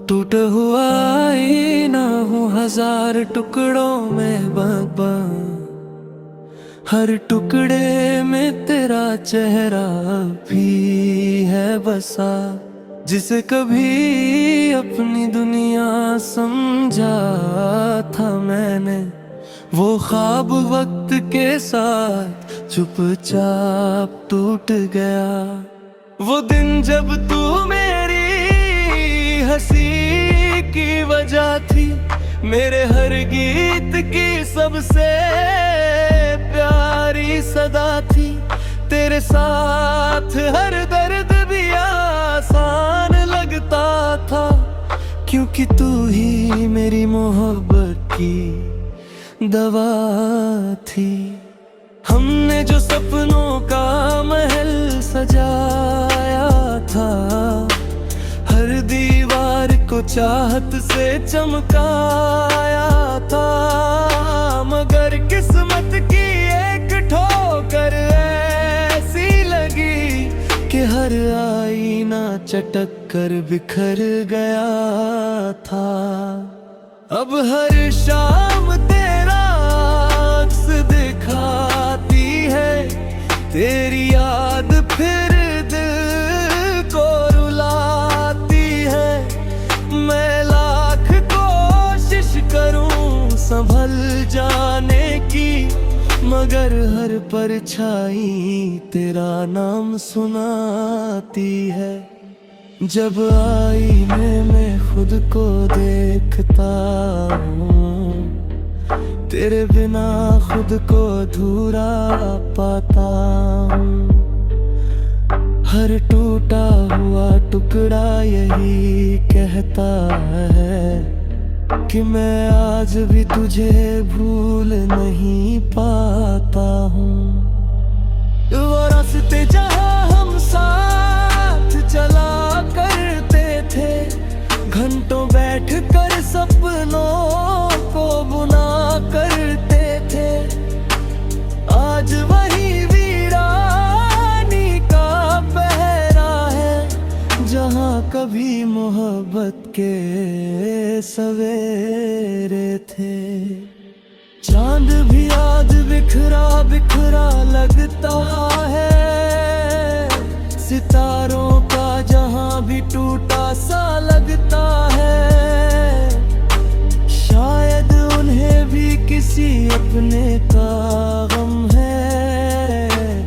टूटा हुआ आईना हूँ 1000 टुकड़ों में बंद, हर टुकड़े में तेरा चेहरा भी है बसा। जिसे कभी अपनी दुनिया समझा था मैंने, वो ख्वाब वक्त के साथ चुपचाप टूट गया। वो दिन जब तू मेरी हंसी की वजह थी, मेरे हर गीत की सबसे प्यारी सदा थी। तेरे साथ हर दर्द भी आसान लगता था, क्योंकि तू ही मेरी मोहब्बत की दवा थी। हमने जो सपनों का महल सजाया था, हर दीवार को चाहत से चमकाया था, मगर किस्मत की एक ठोकर ऐसी लगी कि हर आईना चटक कर बिखर गया था। अब हर शाम तेरा अक्स दिखाती है, तेरी याद फिर दिल को रुलाती है। मैं लाख कोशिश करूं संभल जाने की, मगर हर परछाई तेरा नाम सुनाती है। जब आईने में खुद को देखता हूँ, तेरे बिना खुद को अधूरा पाता हूँ। हर टूटा हुआ टुकड़ा यही कहता है कि मैं आज भी तुझे भूल नहीं पाता हूँ। वो रास्ते जहाँ हम साथ चला करते थे, घंटों बैठ कर सपनों को बुना करते थे, आज वही वीरानी का पहरा है जहाँ कभी मोहब्बत के सवेरे थे। चांद भी आज बिखरा बिखरा लगता है, सितारों का जहां भी टूटा सा लगता है। शायद उन्हें भी किसी अपने का गम है,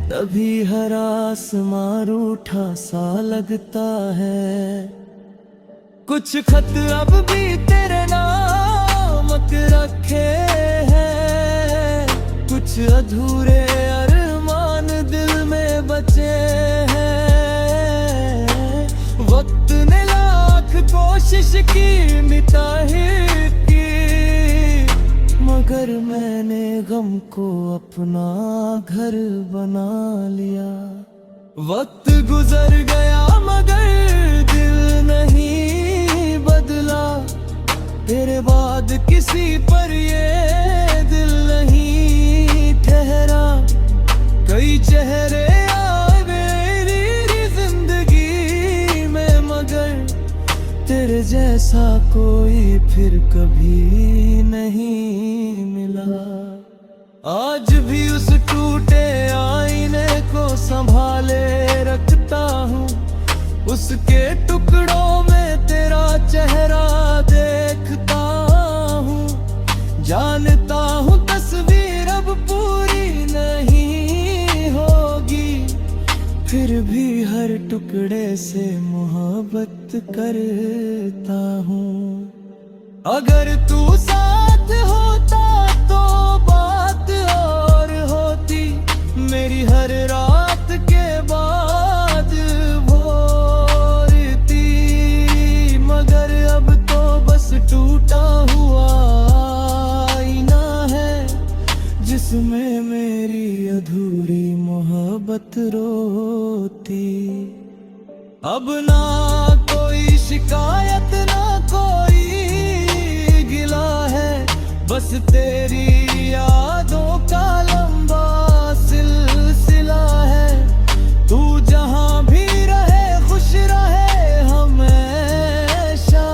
तभी हर आसमां रूठा सा लगता है। कुछ खत अब भी तेरे नामक रखे हैं, कुछ अधूरे अरमान दिल में बचे हैं। वक्त ने लाख कोशिश की मिटाने की, मगर मैंने गम को अपना घर बना लिया। वक्त गुजर गया मगर दिल नहीं बदला, तेरे बाद किसी पर ये दिल नहीं ठहरा। कई चेहरे आए मेरी जिंदगी में, मगर तेरे जैसा कोई फिर कभी नहीं मिला। आज भी उस टूटे आईने को संभाले रखता हूँ, उसके टुकड़ों में तेरा चेहरा देखता हूँ। जानता हूँ तस्वीर अब पूरी नहीं होगी, फिर भी हर टुकड़े से मोहब्बत करता हूँ। अगर तू साथ होता तो बात और होती, मेरी हर रात के बाद भोर थी। मगर अब तो बस टूटा हुआ आईना है, जिसमें मेरी अधूरी मोहब्बत रोती। अब ना कोई शिकायत ना कोई गिला है, बस तेरी यादों का लंबा सिलसिला है। तू जहां भी रहे खुश रहे हमेशा,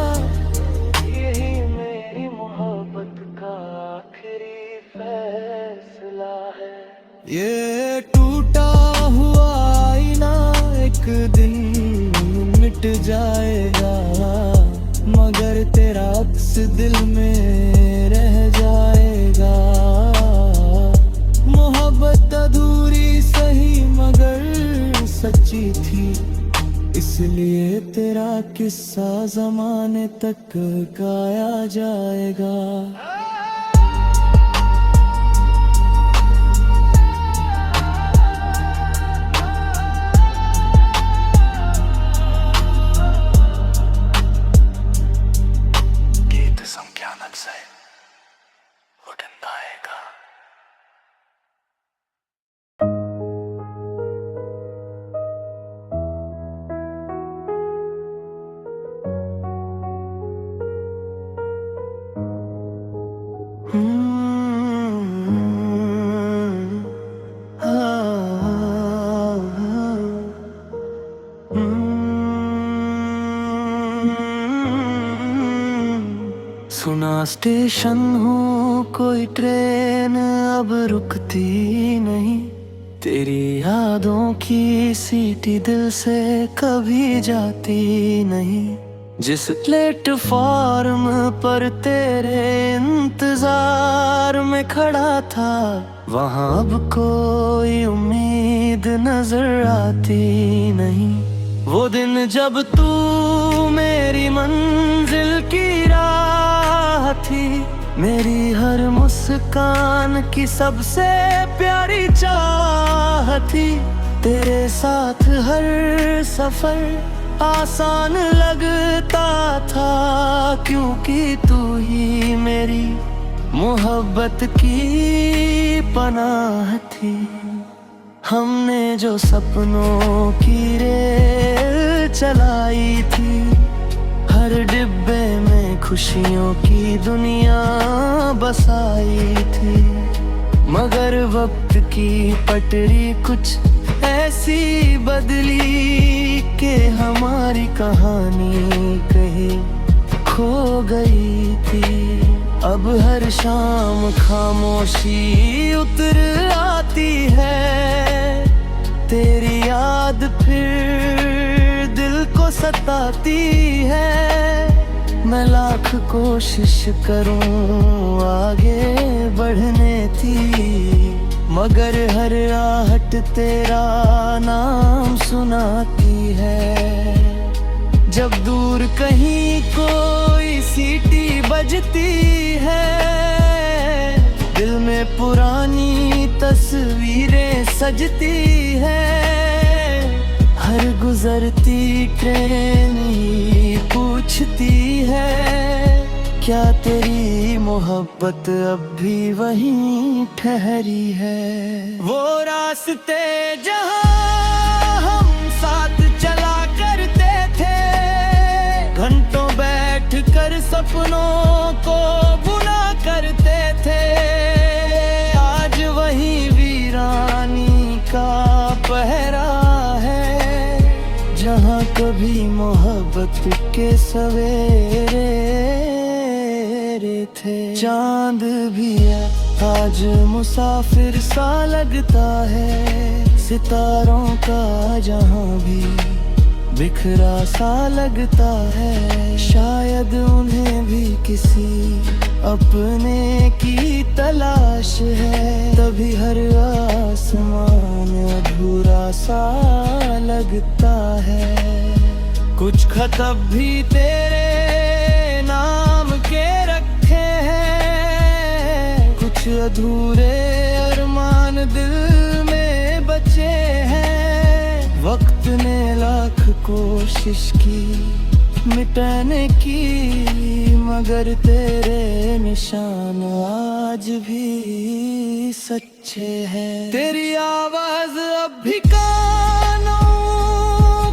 यही मेरी मोहब्बत का आखिरी फैसला है। ये टूटा हुआ आईना एक दिन मिट जाएगा, मगर तेरा अक्स दिल में रह जाएगा। मोहब्बत अधूरी सही मगर सच्ची थी, इसलिए तेरा किस्सा ज़माने तक गाया जाएगा। सुना स्टेशन हूँ कोई ट्रेन अब रुकती नहीं, तेरी यादों की सीटी दिल से कभी जाती नहीं। जिस प्लेटफॉर्म पर तेरे इंतजार में खड़ा था, वहाँ अब कोई उम्मीद नजर आती नहीं। वो दिन जब तू मेरी मंजिल की राह थी, मेरी हर मुस्कान की सबसे प्यारी चाह थी। तेरे साथ हर सफर आसान लगता था, क्योंकि तू ही मेरी मोहब्बत की पनाह थी। हमने जो सपनों की रेल चलाई थी, हर डिब्बे में खुशियों की दुनिया बसाई थी। मगर वक्त की पटरी कुछ ऐसी बदली कि हमारी कहानी कहीं खो गई थी। अब हर शाम खामोशी उतर आती है, तेरी याद फिर दिल को सताती है। मैं लाख कोशिश करूं आगे बढ़ने की, मगर हर आहट तेरा नाम सुनाती है। जब दूर कहीं कोई सीटी बजती है, दिल में पुरानी तस्वीरें सजती है। हर गुजरती ट्रेन ही पूछती है, क्या तेरी मोहब्बत अब भी वहीं ठहरी है। वो रास्ते जहां हम साथ चला करते थे, घंटों बैठ कर सपनों को बुना करते थे। आज वही वीरानी का पहरा है, जहाँ कभी मोहब्बत के सवेरे थे। चांद भी है आज मुसाफिर सा लगता है, सितारों का जहाँ भी बिखरा सा लगता है। शायद उन्हें भी किसी अपने की तलाश है, तभी हर आसमान अधूरा सा लगता है। कुछ खत अब भी तेरे नाम के रखे हैं, कुछ अधूरे अरमान दिल में बचे हैं। वक्त ने लाख कोशिश की मिटाने की, मगर तेरे निशान आज भी सच्चे हैं। तेरी आवाज अब भी कानों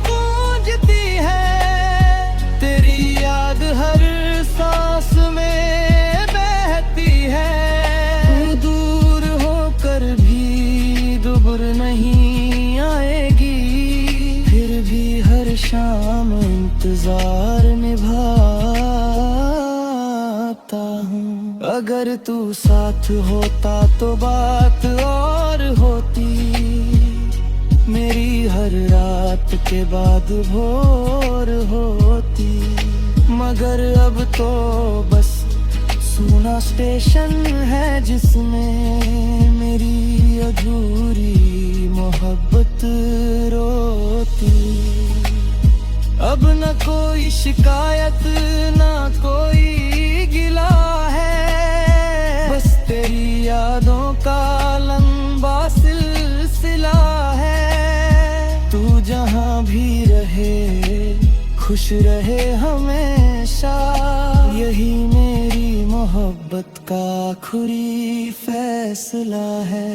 गूंजती है, तेरी याद हर सांस में बहती है। तू दूर होकर भी दूर नहीं आएगी, फिर भी हर शाम इंतजार निभाता हूँ। अगर तू साथ होता तो बात और होती, मेरी हर रात के बाद भोर होती। मगर अब तो बस सूना स्टेशन है जिसमें मेरी अधूरी मोहब्बत रोती। अब न कोई शिकायत ना कोई गिला है, बस तेरी यादों का लंबा सिलसिला है। तू जहाँ भी रहे खुश रहे हमेशा, यही मेरी मोहब्बत का आखिरी फैसला है।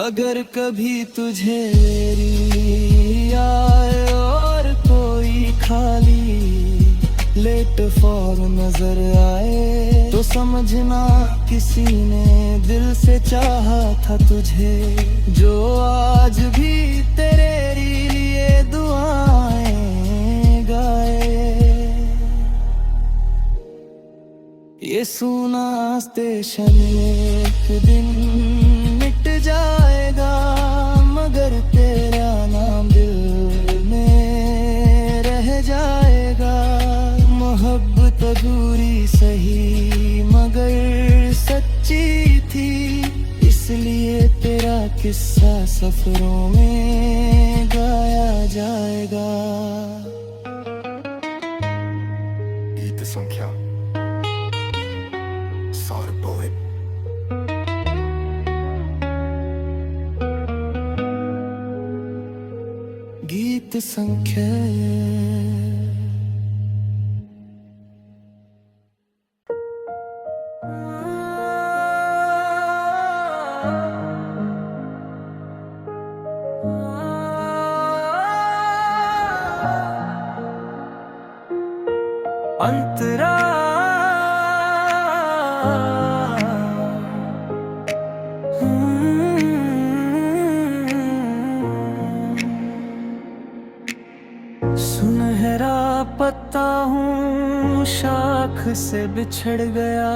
अगर कभी तुझे मेरी आए और कोई खाली प्लेटफॉर्म नजर आए, तो समझना किसी ने दिल से चाहा था तुझे, जो आज भी तेरे लिए दुआएं गाए। ये सूना स्टेशन एक दिन मिट जाएगा, मगर तेरा नाम दिल में रह जाएगा। मोहब्बत अधूरी सही मगर सच्ची थी, इसलिए तेरा किस्सा सफरों में गाया जाएगा। गीत संख्या 100 गीत संख्या अंतरा सुनहरा पत्ता हूँ, शाख से बिछड़ गया,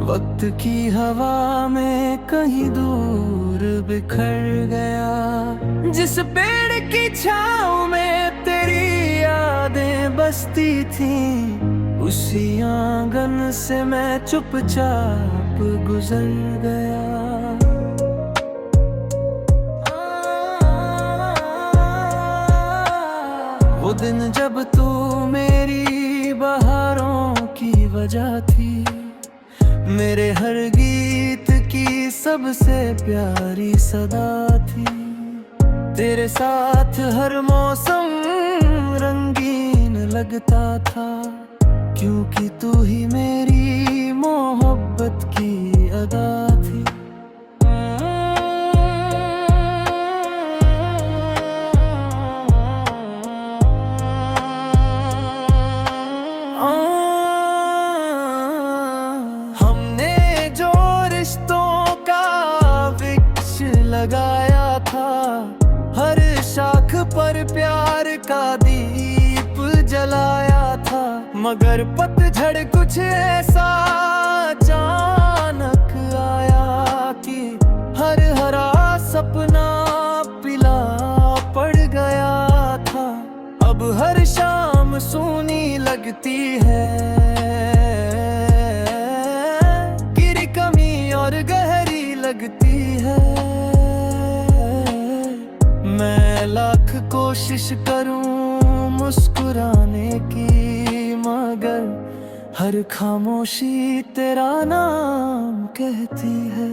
वक्त की हवा में कहीं दूर बिखर गया। जिस पेड़ की छाँव में तेरी यादें बसती थीं, उसी आंगन से मैं चुपचाप गुजर गया। वो दिन जब तू मेरी बहारों की वजह थी, मेरे हर गीत की सबसे प्यारी सदा थी। तेरे साथ हर मौसम रंगीन लगता था, क्योंकि तू ही मेरी मोहब्बत की अदा थी। हमने जो रिश्तों का वृक्ष लगाया था, हर शाख पर प्यार का दीप जलाया था, मगर पतझड़ कुछ ऐसा अचानक आया कि हर हरा सपना पीला पड़ गया था। अब हर शाम सूनी लगती है, गिरी कमी और गहरी लगती है। मैं लाख कोशिश करूं मुस्कुराने की, मगर हर खामोशी तेरा नाम कहती है।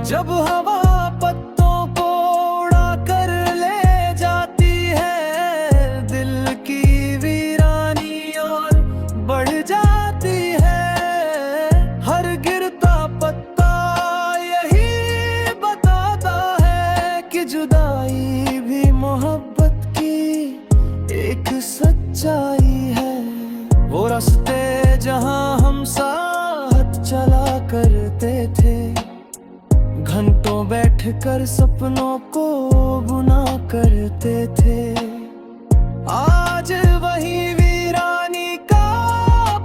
जब हवा पत्तों को उड़ा कि जुदाई भी मोहब्बत की एक सच्चाई है। वो रास्ते जहां हम साथ चला करते थे, घंटों बैठकर सपनों को बुना करते थे। आज वही वीरानी का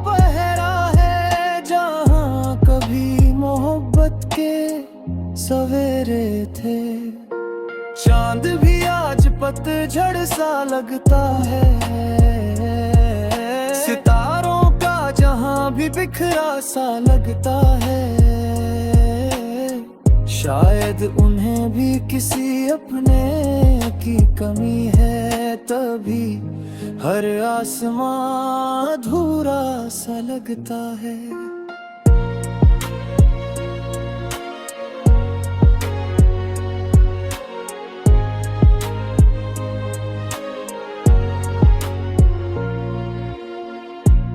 पहरा है जहां कभी मोहब्बत के सवेरे थे। चांद भी आज पतझड़ सा लगता है, सितारों का जहां भी बिखरा सा लगता है। शायद उन्हें भी किसी अपने की कमी है, तभी हर आसमां अधूरा सा लगता है।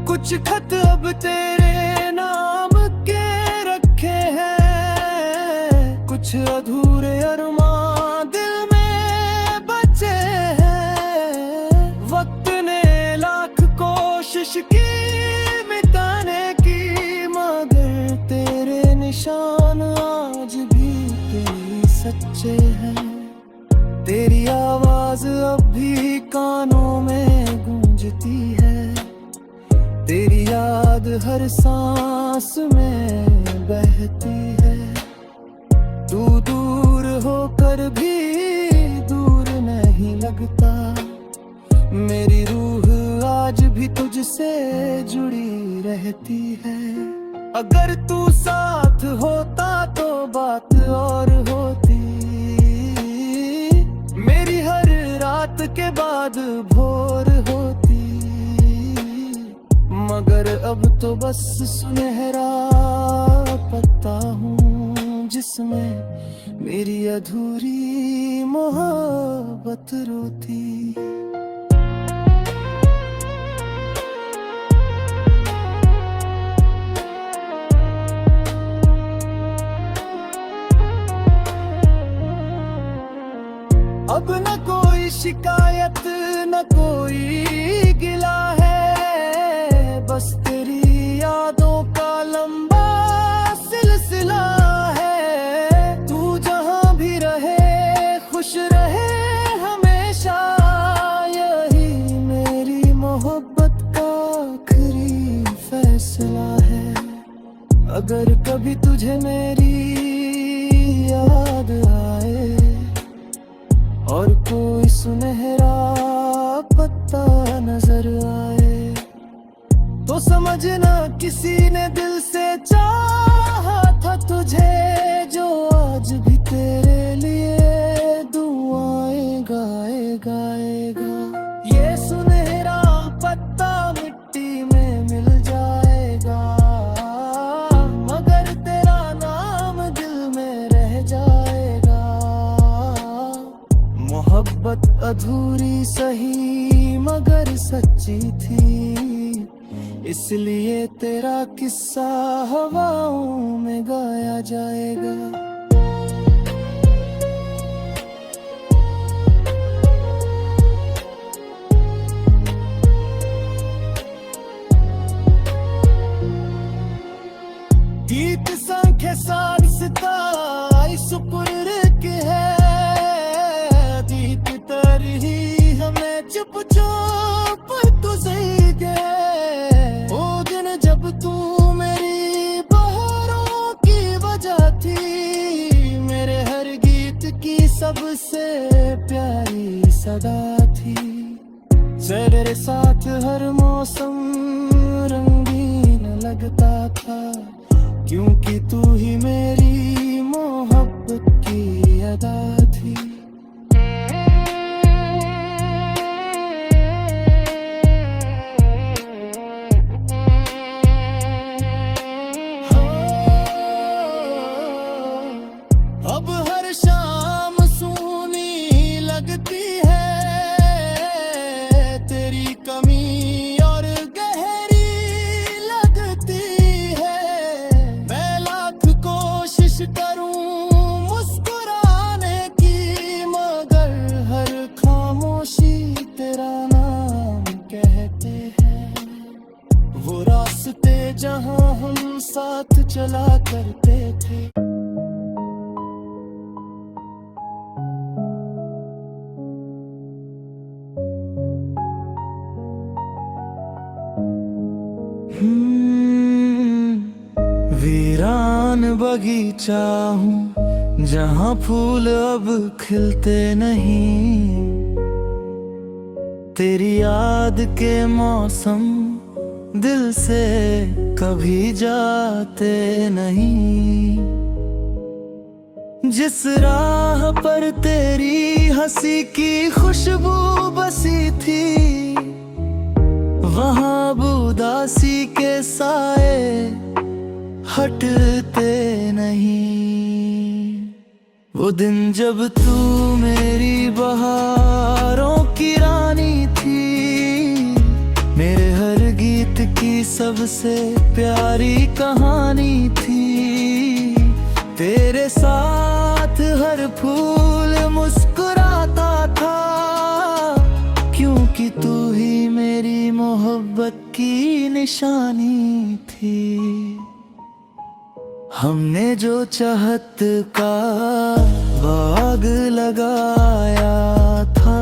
कुछ खत अब तेरे नाम के रखे हैं, कुछ अधूरे अरमान दिल में बचे हैं। वक्त ने लाख कोशिश की मिटाने की, मगर तेरे निशान आज भी तेरी सच्चे हैं। तेरी आवाज अब भी कानों में गूंजती है, तेरी याद हर सांस में बहती है। तू दूर होकर भी दूर नहीं लगता, मेरी रूह आज भी तुझसे जुड़ी रहती है। अगर तू साथ होता तो बात और होती, मेरी हर रात के बाद भोर होती। मगर अब तो बस सुनहरा पत्ता हूँ, जिसमें मेरी अधूरी मोहब्बत रोती। अब न कोई शिकायत न कोई गिला है, बस तेरी यादों का लंबा सिलसिला है। तू जहां भी रहे खुश रहे हमेशा, यही मेरी मोहब्बत का आखिरी फैसला है। अगर कभी तुझे मेरी याद आए और कोई सुनहरा पत्ता नजर आए, तो समझना किसी ने दिल से चाहा था तुझे, जो आज भी तेरे लिए दुआएं गाएगा। ये सुनहरा पत्ता मिट्टी में मिल जाएगा, मगर तेरा नाम दिल में रह जाएगा। मोहब्बत अधूरी सही मगर सच्ची थी, इसलिए तेरा किस्सा हवाओं में गाया जाएगा। गीत संख्या साई सुपुर्द है, दीप तरही हमें चुप चुप तुझे गए। ओ दिन जब तू मेरी बहारों की वजह थी, मेरे हर गीत की सबसे प्यारी सदा थी। तेरे साथ हर मौसम रंगीन लगता था, क्योंकि तू ही मेरी मोहब्बत की अदा थी। अब हर शाम सूनी लगती है, तेरी कमी और गहरी लगती है। मैं लाख कोशिश करूं मुस्कुराने की, बगीचा हूँ जहाँ फूल अब खिलते नहीं। तेरी याद के मौसम दिल से कभी जाते नहीं। जिस राह पर तेरी हंसी की खुशबू बसी थी, वहाँ उदासी के साए हटते नहीं। वो दिन जब तू मेरी बहारों की रानी थी, मेरे हर गीत की सबसे प्यारी कहानी थी। तेरे साथ हर फूल मुस्कुराता था, क्योंकि तू ही मेरी मोहब्बत की निशानी थी। हमने जो चाहत का बाग लगाया था,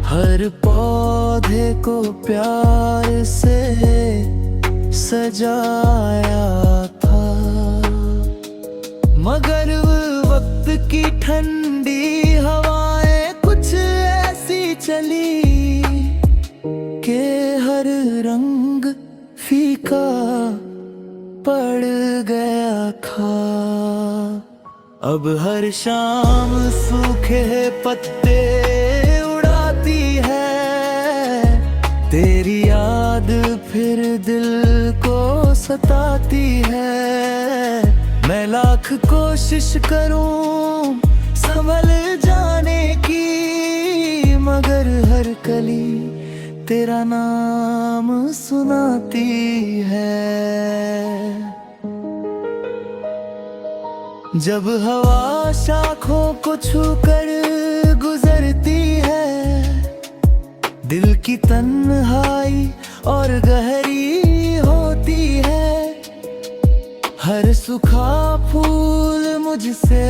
हर पौधे को प्यार से सजाया था। मगर वक्त की ठंडी हवाएं कुछ ऐसी चली कि हर रंग फीका पड़ गया था। अब हर शाम सूखे पत्ते उड़ाती है, तेरी याद फिर दिल को सताती है। मैं लाख कोशिश करूं संभल जाने की, मगर हर कली तेरा नाम सुनाती है। जब हवा शाखों को छूकर गुजरती है, दिल की तन्हाई और गहरी होती है। हर सूखा फूल मुझसे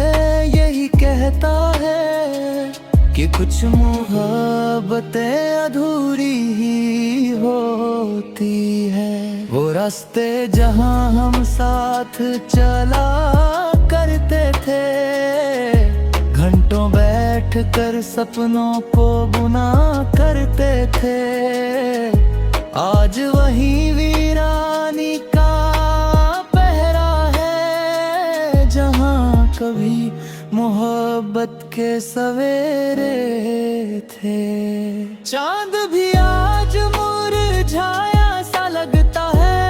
यही कहता है कि कुछ मोहब्बतें अधूरी ही होती है। वो रास्ते जहां हम साथ चला करते थे, घंटों बैठ कर सपनों को बुना करते थे। आज वही वीरानी का पहरा है, जहां कभी मोहब्बत के सवेरे थे। चांद भी आज मुरझाया सा लगता है,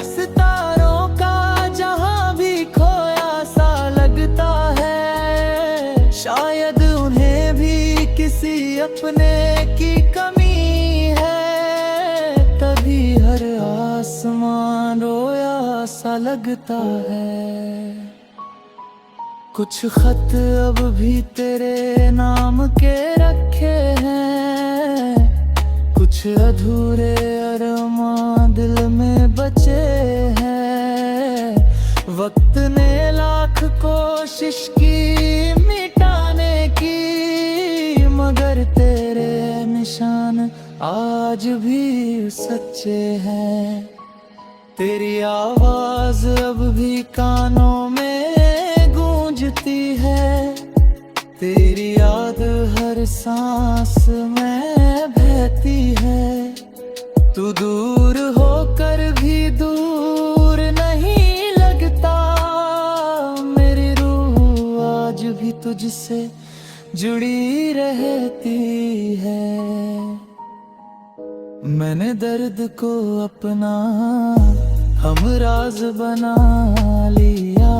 सितारों का जहां भी खोया सा लगता है। शायद उन्हें भी किसी अपने की कमी है, तभी हर आसमान रोया सा लगता है। कुछ खत अब भी तेरे नाम के रखे हैं, कुछ अधूरे अरमां दिल में बचे हैं। वक्त ने लाख कोशिश की मिटाने की, मगर तेरे निशान आज भी सच्चे हैं। तेरी आवाज अब भी कानों में गूंजती है, तेरी याद हर सांस में बहती है। तू दूर होकर भी दूर नहीं लगता, मेरी रूह आज भी तुझसे जुड़ी रहती है। मैंने दर्द को अपना हमराज बना लिया,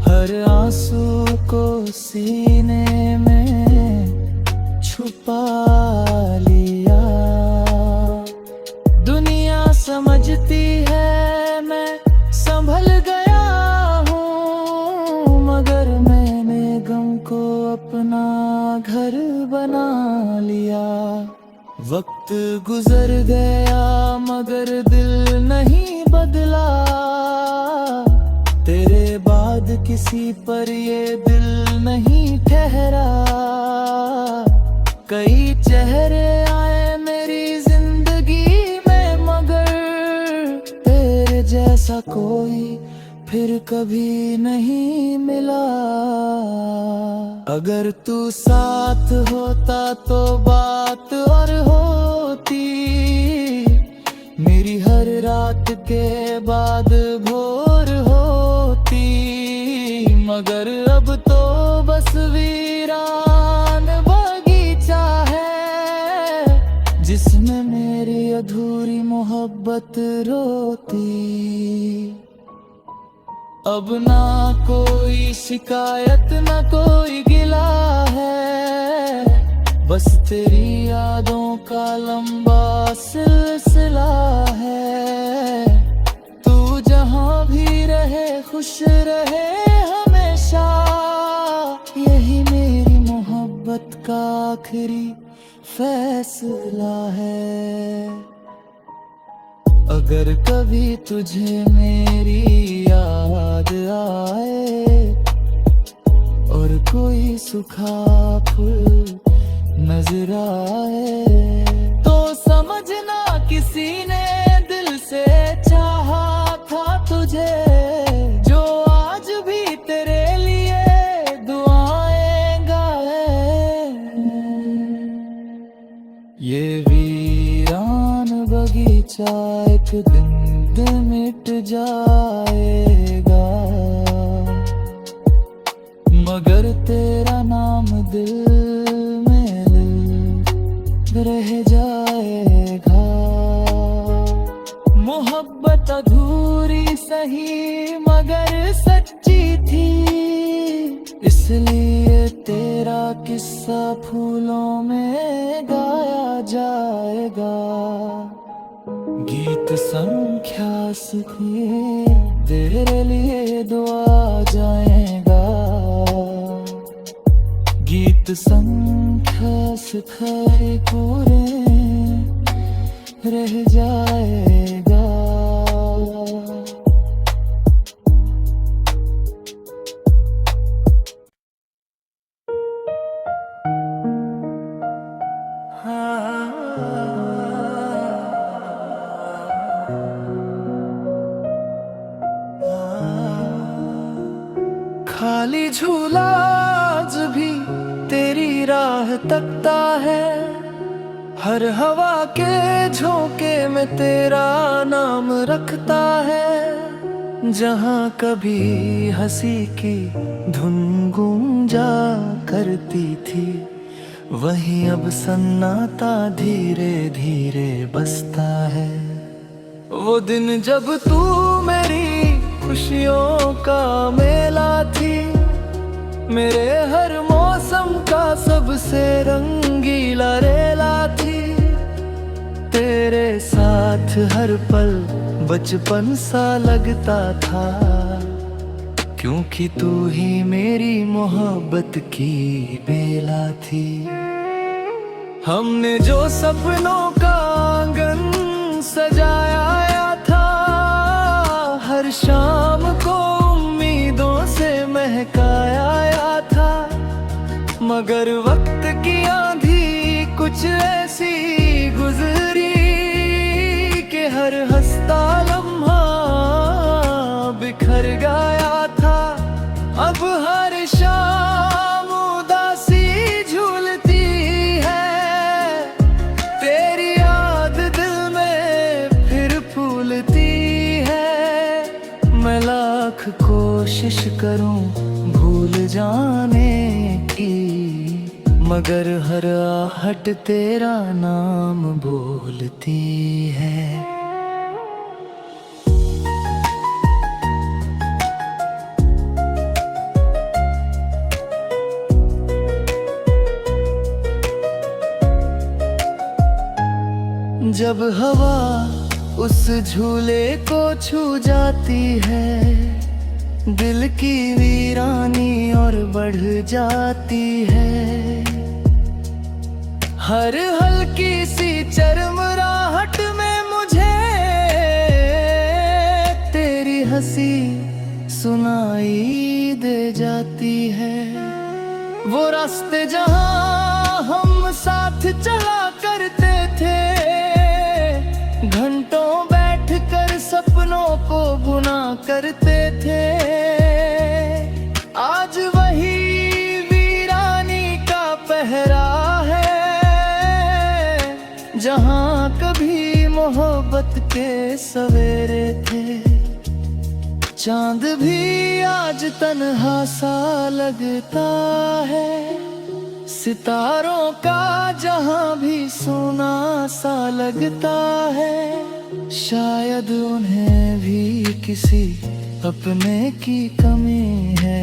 हर आंसू को सीने में छुपा लिया। दुनिया समझती है मैं संभल गया हूँ, मगर मैंने गम को अपना घर बना लिया। वक्त गुजर गया मगर दिल नहीं बदला, तेरे बाद किसी पर ये दिल नहीं ठहरा। कई चेहरे आए मेरी जिंदगी में मगर जैसा कोई फिर कभी नहीं मिला। अगर तू साथ होता तो बात और होती, मेरी हर रात के बाद भोर होती। मगर अब तो बस वीरान बगीचा है, जिसमें मेरी अधूरी मोहब्बत रोती। अब ना कोई शिकायत ना कोई गिला है, बस तेरी यादों का लंबा सिलसिला है। तू जहां भी रहे खुश रहे हमेशा, यही मेरी मोहब्बत का आखिरी फैसला है। अगर कभी तुझे मेरी याद आए और कोई सूखा फूल नजर आए, तो समझना किसी ने दिल से चाहा था तुझे, जो आज भी तेरे लिए दुआएं गाए। ये वीरान बगीचा एक दिन मिट जाएगा, मगर तेरा नाम दिल में रह जाएगा। मोहब्बत अधूरी सही मगर सच्ची थी, इसलिए तेरा किस्सा फूलों में गाया जाएगा। गीत संख्या सुखी तेरे लिए दुआ जाएगा। गीत संख्या सुखाए पूरे रह जाएगा। खाली झूला आज भी तेरी राह तकता है, हर हवा के झोंके में तेरा नाम रखता है। जहाँ कभी हंसी की धुन गूंजा करती थी, वहीं अब सन्नाटा धीरे धीरे बसता है। वो दिन जब तू मेरी खुशियों का मेला थी, मेरे हर मौसम का सबसे रंगीला रेला थी। तेरे साथ हर पल बचपन सा लगता था, क्योंकि तू ही मेरी मोहब्बत की बेला थी। हमने जो सपनों का आंगन सजाया था, हर शाम को उम्मीदों से महकाया था। मगर वक्त की आंधी कुछ ऐसी गुजरी कि हर हंसता लम्हा बिखर गया था। अब हर शाम उदासी झूलती है, तेरी याद दिल में फिर फूलती है। मैं लाख कोशिश करूं भूल जाने की, मगर हर आहट तेरा नाम बोलती है। जब हवा उस झूले को छू जाती है, दिल की वीरानी और बढ़ जाती है। हर हल्की सी चरमराहट में मुझे तेरी हंसी सुनाई दे जाती है। वो रास्ते जहां हम साथ चला करते थे, घंटों बैठकर सपने सपनों को बुना करते थे, आज वही वीरानी का पहरा है। जहां कभी मोहब्बत के सवेरे थे, चांद भी आज तन्हा सा लगता है। सितारों का जहां भी सोना सा लगता है। शायद उन्हें भी किसी अपने की कमी है,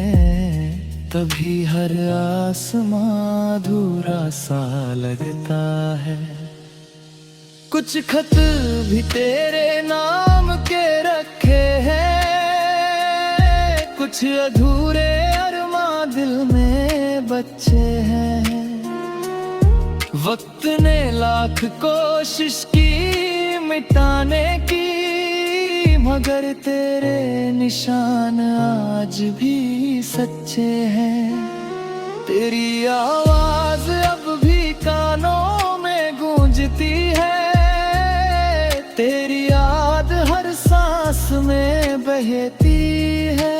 तभी हर आसमां अधूरा सा लगता है। कुछ खत भी तेरे नाम के रखे हैं, कुछ अधूरे अरमां दिल में बच्चे हैं। वक्त ने लाख कोशिश की मिटाने की, मगर तेरे निशान आज भी सच्चे हैं। तेरी आवाज अब भी कानों में गूंजती है, तेरी याद हर सांस में बहती है।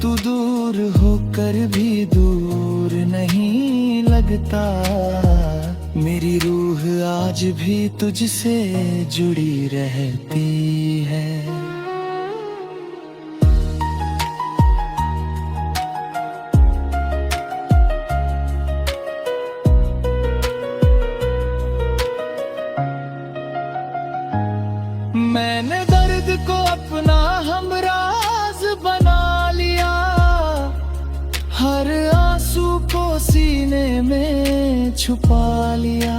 तू दूर होकर भी दूर नहीं लगता, मेरी रूह आज भी तुझसे जुड़ी रहती है। मैंने दर्द को अपना हमराज बना लिया, हर आंसू को सीने में छुपा लिया।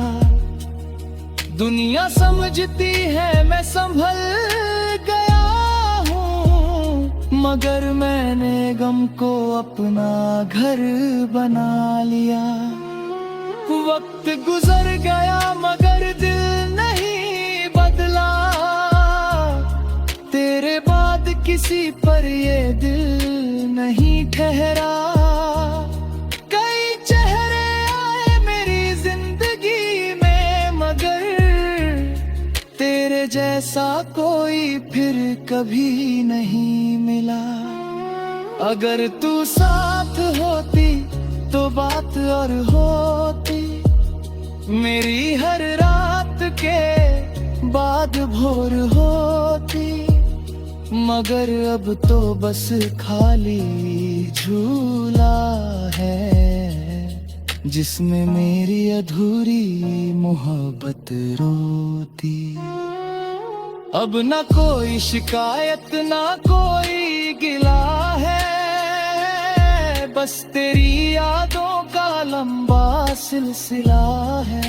दुनिया समझती है मैं संभल गया हूँ, मगर मैंने गम को अपना घर बना लिया। वक्त गुजर गया मगर दिल नहीं बदला, तेरे बाद किसी पर ये दिल नहीं ठहरा। कई चेहरे आए मेरी जिंदगी में, मगर तेरे जैसा कोई फिर कभी नहीं मिला। अगर तू साथ होती तो बात और होती, मेरी हर रात के बाद भोर होती। मगर अब तो बस खाली झूला है, जिसमें मेरी अधूरी मोहब्बत रोती। अब ना कोई शिकायत ना कोई गिला है, बस तेरी यादों का लंबा सिलसिला है।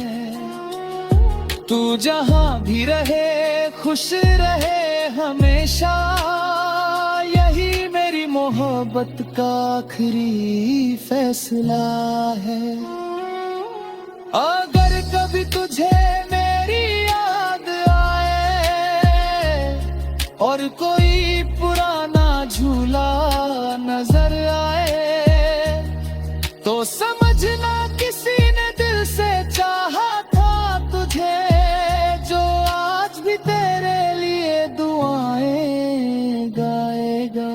तू जहां भी रहे खुश रहे हमेशा, यही मेरी मोहब्बत का आखिरी फैसला है। अगर कभी तुझे मेरी याद आए और कोई पुराना झूला नजर आए, तो समझना किसी ने दिल से चाहा था तुझे, जो आज भी तेरे लिए दुआएं गाएगा।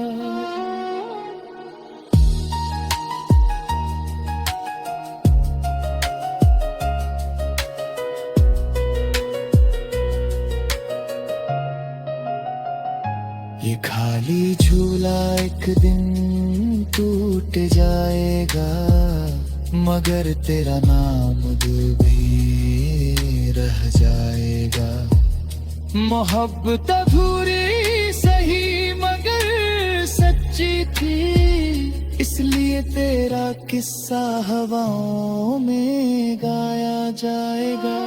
ये खाली झूला एक दिन टूट जाएगा, मगर तेरा नाम दिल में रह जाएगा। मोहब्बत अधूरी सही मगर सच्ची थी, इसलिए तेरा किस्सा हवाओं में गाया जाएगा।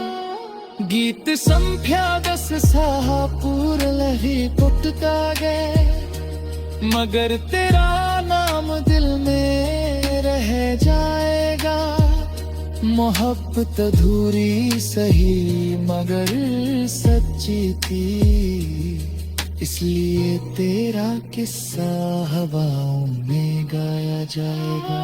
गीत संख्या 10 साहपुरलही पुटका गए, मगर तेरा नाम दिल में रह जाएगा। मोहब्बत अधूरी सही मगर सच्ची थी, इसलिए तेरा किस्सा हवाओं में गाया जाएगा।